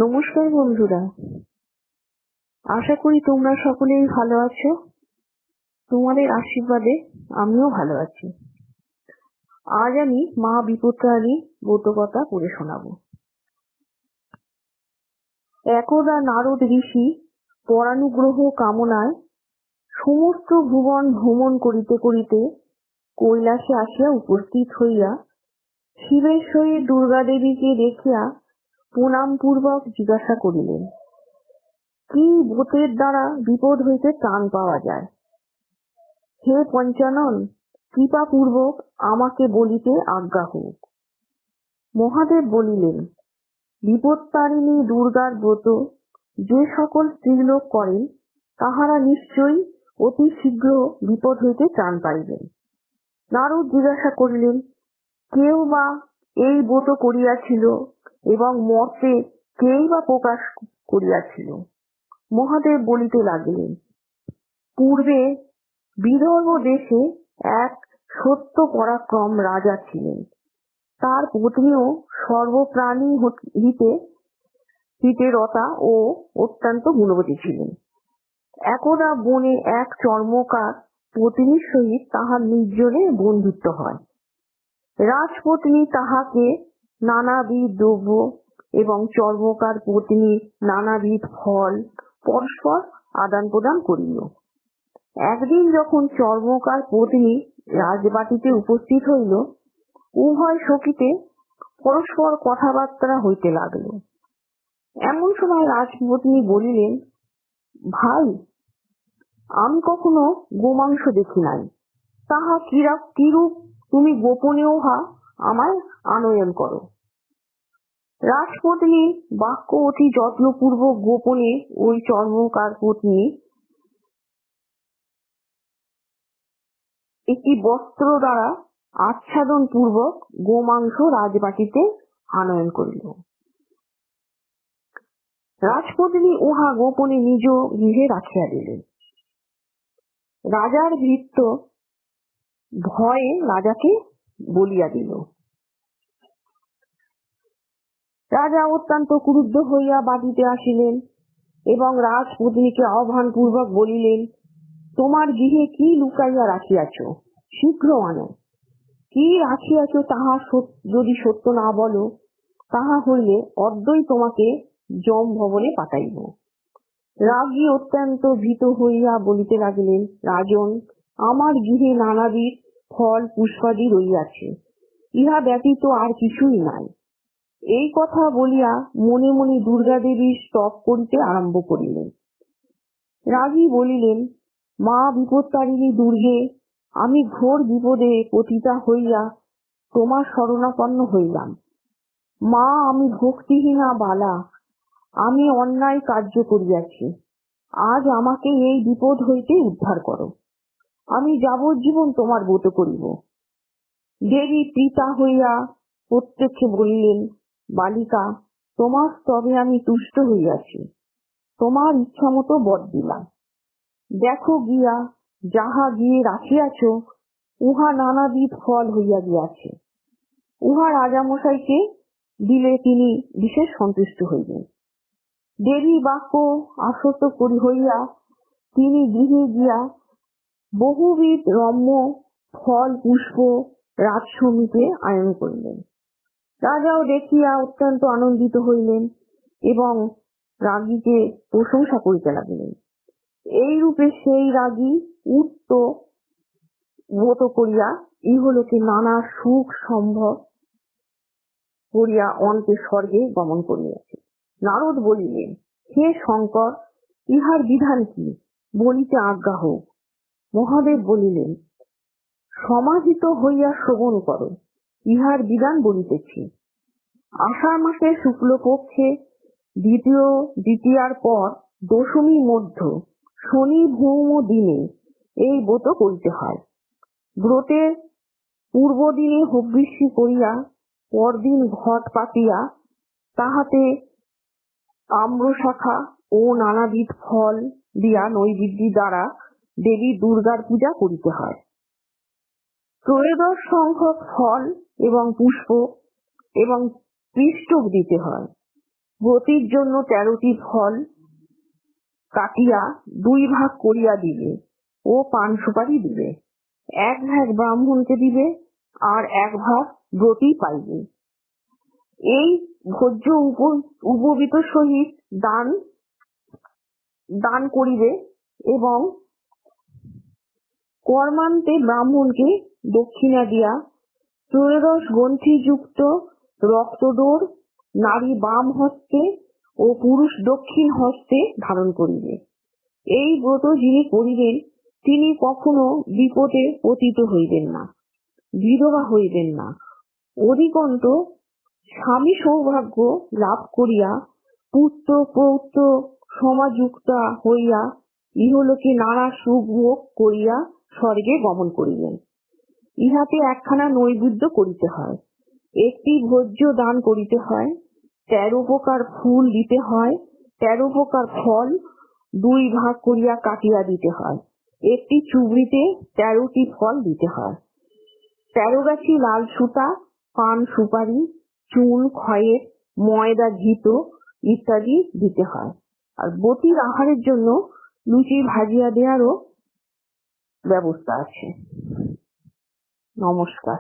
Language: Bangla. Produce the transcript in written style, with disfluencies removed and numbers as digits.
নমস্কার বন্ধুরা, আশা করি তোমরা সকলেই ভালো আছো। তোমাদের আশীর্বাদে আমিও ভালো আছি। আজ আমি মা বিপত্তারিণী ব্রতকথা পড়ে শোনাবো। একদা নারদ ঋষি পরানুগ্রহ কামনায় সমস্ত ভুবন ভ্রমণ করিতে করিতে কৈলাসে আসিয়া উপস্থিত হইয়া শিবের সহিত দুর্গা দেবীকে দেখিয়া প্রণাম পূর্বক জিজ্ঞাসা করিলেন, কি ব্রতের দ্বারা বিপদ হইতে ত্রাণ পাওয়া যায়? হে পঞ্চানন, কৃপা পূর্বক আমাকে বলিতে আজ্ঞা হোক। মহাদেব বলিলেন, বিপত্তারিণী দুর্গার ব্রত যে সকল স্ত্রীলোক করেন তাহারা নিশ্চয়ই অতি শীঘ্র বিপদ হইতে ত্রাণ পাইবেন। নারদ জিজ্ঞাসা করিলেন, কেউ বা এই ব্রত করিয়াছিল এবং মর্তে কেই বা প্রকাশ করিয়াছিল? মহাদেব বলিতে লাগিলেন, পূর্বে বিদর্ভ দেশে এক সত্য পরাক্রম রাজা ছিলেন। তার পত্নীও সর্বপ্রাণী হিতে রতা ও অত্যন্ত গুণবতী ছিলেন। একদা বনে এক চর্মকার পত্নীর সহিত তাহার নির্জনে বন্ধুত্ব হয়। রাজপত্নী তাহাকে নানাবিধ দ্রব্য এবং চর্মকার পত্নী নানাবিধ ফল পরস্পর আদান প্রদান করিল। একদিন যখন চর্মকার পত্নী রাজবাটিতে উপস্থিত হইল, উভয় সখীতে পরস্পর কথাবার্তা হইতে লাগলো। এমন সময় রাজপত্নী বলিলেন, ভাই, আমি কখনো গোমাংস দেখি নাই, তাহা কিরূপ তুমি গোপনে উহা আমায় আনয়ন করো। রাজপত্নী বাক্য অতি যত্নপূর্বক গোপনে ওই চর্মকার পত্নী একটি বস্ত্র দ্বারা আচ্ছাদন পূর্বক গোমাংস রাজবাটিতে আনয়ন করিল। রাজপত্নী উহা গোপনে নিজ গৃহে রাখিয়া দিলেন। রাজার ভৃত্য ভয়ে রাজাকে বলিয়া দিল। রাজা অত্যন্ত ক্রুদ্ধ হইয়া বাটিতে আসিলেন এবং রাজপত্নীকে আহ্বান পূর্বক বলিলেন, তোমার গৃহে কি লুকাইয়া রাখিয়াছ? শীঘ্র আনো। কি রাখিয়াছ তাহা যদি সত্য না বলো, তাহা হইলে অদ্যই তোমাকে যম ভবনে পাঠাইব। রাগী অত্যন্ত ভীত হইয়া বলিতে লাগিলেন, রাজন, আমার গৃহে নানাবিধ ফল পুষ্পাদি রহিয়াছে, ইহা ব্যতীত আর কিছুই নাই। এই কথা বলিয়া মনে মনে দুর্গা দেবীর স্তব করিতে আরম্ভ করিলেন। রাগী বলিলেন, মা বিপত্তারিণী দুর্গে, আমি ঘোর বিপদে পতিতা হইয়া তোমার শরণাপন্ন হইলাম। মা, আমি ভক্তিহীনা বালা, আমি অন্যায় কার্য করিয়াছি। আজ আমাকে এই বিপদ হইতে উদ্ধার করো। আমি যাবজ্জীবন তোমার ব্রত করিব। দেবী পিতা হইয়া প্রত্যক্ষে বলিলেন, বালিকা, তোমার স্তবে আমি তুষ্ট হইয়াছি, তোমার ইচ্ছা মতো বর দিলাম। দেখো গিয়া যাহা গিয়ে রাখিয়াছ, উহা নানাবিধ ফল হইয়া গিয়াছে। উহা রাজামশাইকে দিলে তিনি বিশেষ সন্তুষ্ট হইবেন। দেবী বাক্য আশ্বস্ত হইয়া তিনি গৃহে গিয়া বহুবিধ রম্য ফল পুষ্প রাজসমিতে আয়োজন করিলেন। রাজাও দেখিয়া অত্যন্ত আনন্দিত হইলেন এবং রাগীকে প্রশংসা করিতে লাগিলেন। এই রূপে সেই রাগী উক্ত ব্রত করিয়া ইহলোকে নানা সুখ সম্ভব করিয়া অন্তে স্বর্গে গমন করিয়াছে। নারদ বলিলেন, হে শঙ্কর, ইহার বিধান কি? বলিতে আজ্ঞা হোক। মহাদেব বলিলেন, সমাহিত হইয়া শ্রবণ করো, ইহার বিধান বলিতেছি। আষাঢ় মাসের শুক্লপক্ষে দ্বিতীয়ার পর দশমী মধ্য শনি ভৌম দিনে এই ব্রত করিতে হয়। ব্রতের পূর্ব দিনে হবিষ্যি করিয়া পরদিন ঘট পাতিয়া তাহাতে আম্রশাখা ও নানাবিধ ফল দিয়া নৈবেদ্য দ্বারা দেবী দুর্গার পূজা করিতে হয়। ত্রয়োদশ সংখ্যক ফল এবং পুষ্প এবং পিষ্টক দিতে হয়। ব্রতির জন্য 13টি ফল কাটিয়া 2 ভাগ করিয়া দিবে ও পান সুপারি দিবে। 1 ভাগ ব্রাহ্মণকে দিবে আর 1 ভাগ ব্রতী পাইবে। এই ভোজ্য উপবীত সহিত দান করিবে এবং কর্মান্তে ব্রাহ্মণকে দক্ষিণা দিয়া 13 গ্রন্থিযুক্ত রক্তডোর নারী বাম হস্তে ও পুরুষ দক্ষিণ হস্তে ধারণ করিবে। এই ব্রত যিনি করিবেন তিনি কখনো বিপদে পতিত হইবেন না, বিধবা হইবেন না। অধিকন্ত স্বামী সৌভাগ্য লাভ করিয়া পুত্র পৌত্র সমাযুক্তা হইয়া ইহলোকে নানা সুখ ভোগ করিয়া স্বর্গে গমন করিবেন। ইহাতে একখানা নৈবেদ্য করিতে হয়, একটি ভোজ্য দান করিতে হয়, 13 প্রকার ফুল দিতে হয়, 13 প্রকার ফল 2 ভাগ করিয়া কাটিয়া দিতে হয়, একটি চুবড়িতে 13টি ফল দিতে হয়, 13 গাছি লাল সুতা, পান সুপারি, চুন, খয়ের, ময়দা, ঘিতো ইত্যাদি দিতে হয়। আর ব্রতীর আহারের জন্য লুচি ভাজিয়া দেওয়ারও ব্যবস্থা আছে। নমস্কার।